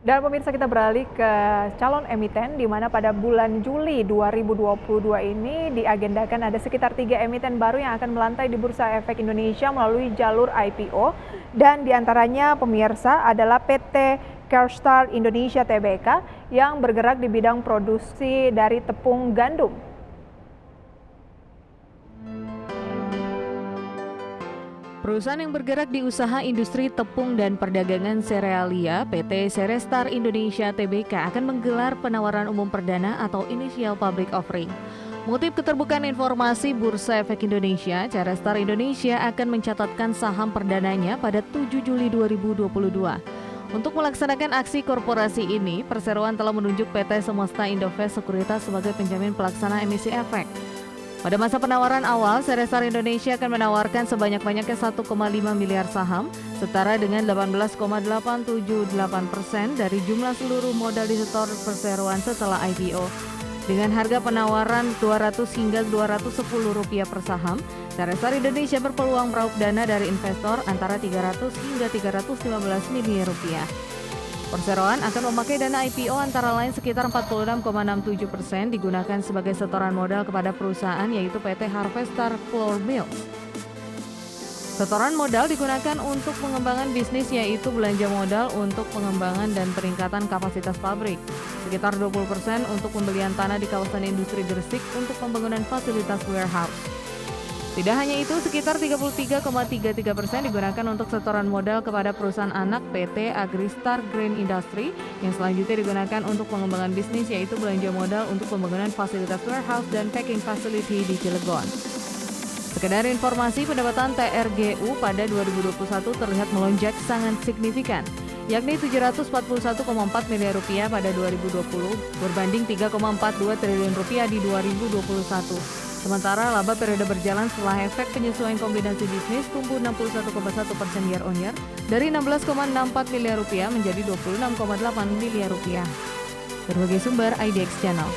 Dan pemirsa, kita beralih ke calon emiten di mana pada bulan Juli 2022 ini diagendakan ada sekitar 3 emiten baru yang akan melantai di Bursa Efek Indonesia melalui jalur IPO, dan diantaranya pemirsa adalah PT Kerstar Indonesia Tbk yang bergerak di bidang produksi dari tepung gandum. Perusahaan yang bergerak di usaha industri tepung dan perdagangan serealia, PT Cerestar Indonesia Tbk akan menggelar penawaran umum perdana atau Initial Public Offering. Mengutip keterbukaan informasi Bursa Efek Indonesia, Cerestar Indonesia akan mencatatkan saham perdananya pada 7 Juli 2022. Untuk melaksanakan aksi korporasi ini, perseroan telah menunjuk PT Semesta Indovest Sekuritas sebagai penjamin pelaksana emisi efek. Pada masa penawaran awal, Cerestar Indonesia akan menawarkan sebanyak-banyaknya 1,5 miliar saham, setara dengan 18,878% dari jumlah seluruh modal disetor perseroan setelah IPO. Dengan harga penawaran Rp200 hingga Rp210 per saham, Cerestar Indonesia berpeluang meraup dana dari investor antara Rp300 hingga Rp315 miliar. Perseroan akan memakai dana IPO antara lain sekitar 46,67% digunakan sebagai setoran modal kepada perusahaan yaitu PT Harvestar Flour Mills. Setoran modal digunakan untuk pengembangan bisnis yaitu belanja modal untuk pengembangan dan peningkatan kapasitas pabrik. Sekitar 20% untuk pembelian tanah di kawasan industri Gresik untuk pembangunan fasilitas warehouse. Tidak hanya itu, sekitar 33,33% digunakan untuk setoran modal kepada perusahaan anak PT Agristar Grain Industry yang selanjutnya digunakan untuk pengembangan bisnis yaitu belanja modal untuk pembangunan fasilitas warehouse dan packing facility di Cilegon. Sekedar informasi, pendapatan TRGU pada 2021 terlihat melonjak sangat signifikan, yakni Rp741,4 miliar pada 2020 berbanding Rp3,42 triliun di 2021. Sementara laba periode berjalan setelah efek penyesuaian kombinasi bisnis tumbuh 61,1% year on year dari Rp16,64 miliar menjadi Rp26,8 miliar. Berbagai sumber IDX Channel.